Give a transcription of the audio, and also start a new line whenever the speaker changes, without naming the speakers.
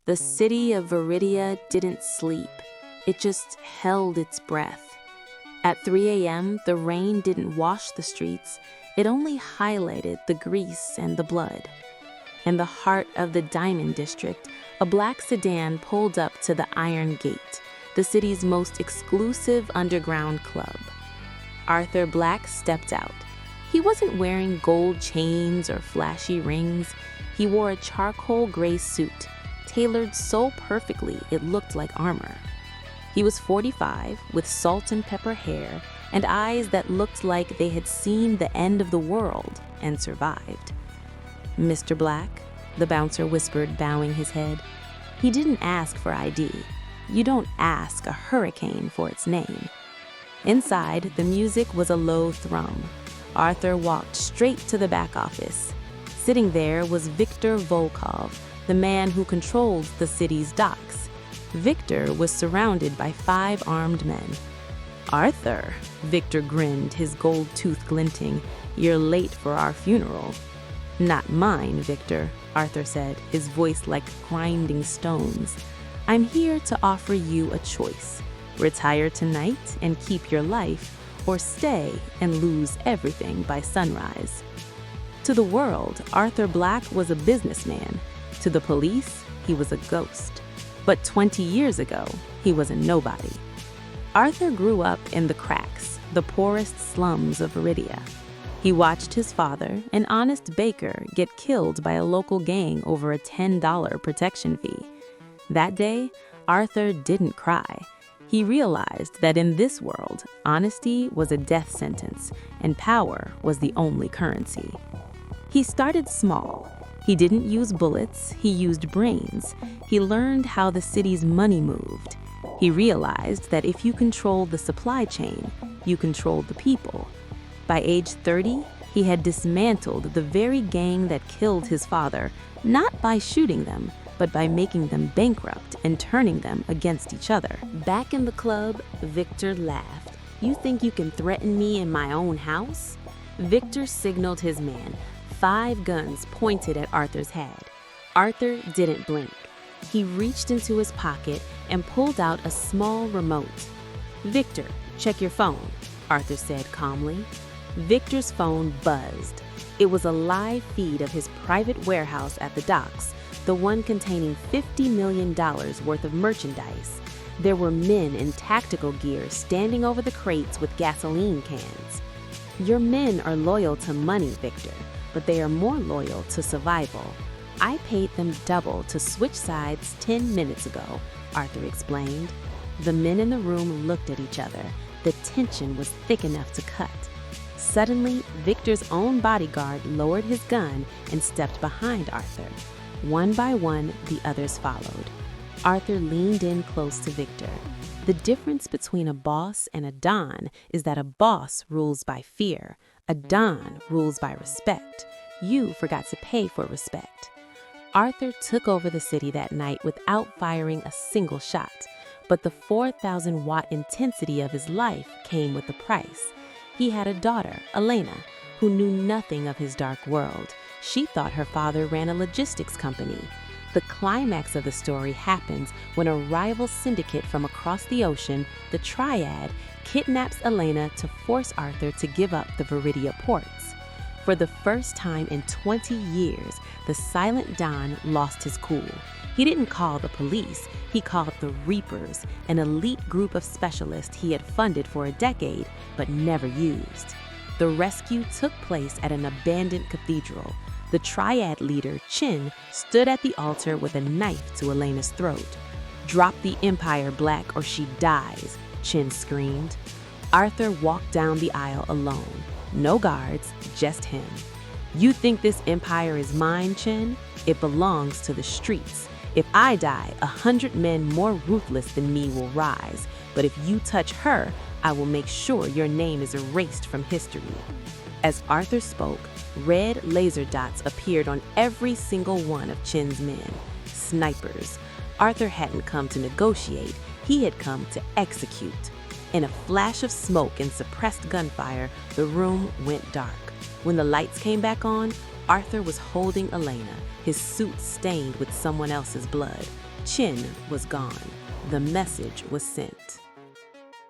The city of Viridia didn't sleep. It just held its breath. At 3 a.m., the rain didn't wash the streets. It only highlighted the grease and the blood. In the heart of the Diamond District, a black sedan pulled up to the Iron Gate, the city's most exclusive underground club. Arthur Black stepped out. He wasn't wearing gold chains or flashy rings. He wore a charcoal gray suit, tailored so perfectly it looked like armor. He was 45, with salt and pepper hair and eyes that looked like they had seen the end of the world and survived. "Mr. Black," the bouncer whispered, bowing his head. He didn't ask for ID. You don't ask a hurricane for its name. Inside, the music was a low thrum. Arthur walked straight to the back office. Sitting there was Viktor Volkov, the man who controlled the city's docks. Viktor was surrounded by 5 armed men. "Arthur," Viktor grinned, his gold tooth glinting, "you're late for our funeral." "Not mine, Viktor," Arthur said, his voice like grinding stones. "I'm here to offer you a choice. Retire tonight and keep your life, or stay and lose everything by sunrise." To the world, Arthur Black was a businessman. To the police, he was a ghost. But 20 years ago, he was a nobody. Arthur grew up in the cracks, the poorest slums of Viridia. He watched his father, an honest baker, get killed by a local gang over a $10 protection fee. That day, Arthur didn't cry. He realized that in this world, honesty was a death sentence, and power was the only currency. He started small. He didn't use bullets, he used brains. He learned how the city's money moved. He realized that if you controlled the supply chain, you controlled the people. By age 30, he had dismantled the very gang that killed his father, not by shooting them, but by making them bankrupt and turning them against each other. Back in the club, Viktor laughed. "You think you can threaten me in my own house?" Viktor signaled his man, 5 guns pointed at Arthur's head. Arthur didn't blink. He reached into his pocket and pulled out a small remote. "Viktor, check your phone," Arthur said calmly. Viktor's phone buzzed. It was a live feed of his private warehouse at the docks, the one containing $50 million worth of merchandise. There were men in tactical gear standing over the crates with gasoline cans. "Your men are loyal to money, Viktor, but they are more loyal to survival. I paid them double to switch sides 10 minutes ago," Arthur explained. The men in the room looked at each other. The tension was thick enough to cut. Suddenly, Viktor's own bodyguard lowered his gun and stepped behind Arthur. One by one, the others followed. Arthur leaned in close to Viktor. The difference between a boss and a don is that a boss rules by fear. A don rules by respect. You forgot to pay for respect. Arthur took over the city that night without firing a single shot. But the 4,000-watt intensity of his life came with a price. He had a daughter, Elena, who knew nothing of his dark world. She thought her father ran a logistics company. The climax of the story happens when a rival syndicate from across the ocean, the Triad, kidnaps Elena to force Arthur to give up the Viridia ports. For the first time in 20 years, the silent Don lost his cool. He didn't call the police, he called the Reapers, an elite group of specialists he had funded for a decade but never used. The rescue took place at an abandoned cathedral. The Triad leader, Chin, stood at the altar with a knife to Elena's throat. "Drop the Empire, Black, or she dies," Chin screamed. Arthur walked down the aisle alone. No guards, just him. "You think this empire is mine, Chin? It belongs to the streets. If I die, 100 men more ruthless than me will rise. But if you touch her, I will make sure your name is erased from history." As Arthur spoke, red laser dots appeared on every single one of Chin's men. Snipers. Arthur hadn't come to negotiate, he had come to execute. In a flash of smoke and suppressed gunfire, the room went dark. When the lights came back on, Arthur was holding Elena, his suit stained with someone else's blood. Chin was gone. The message was sent.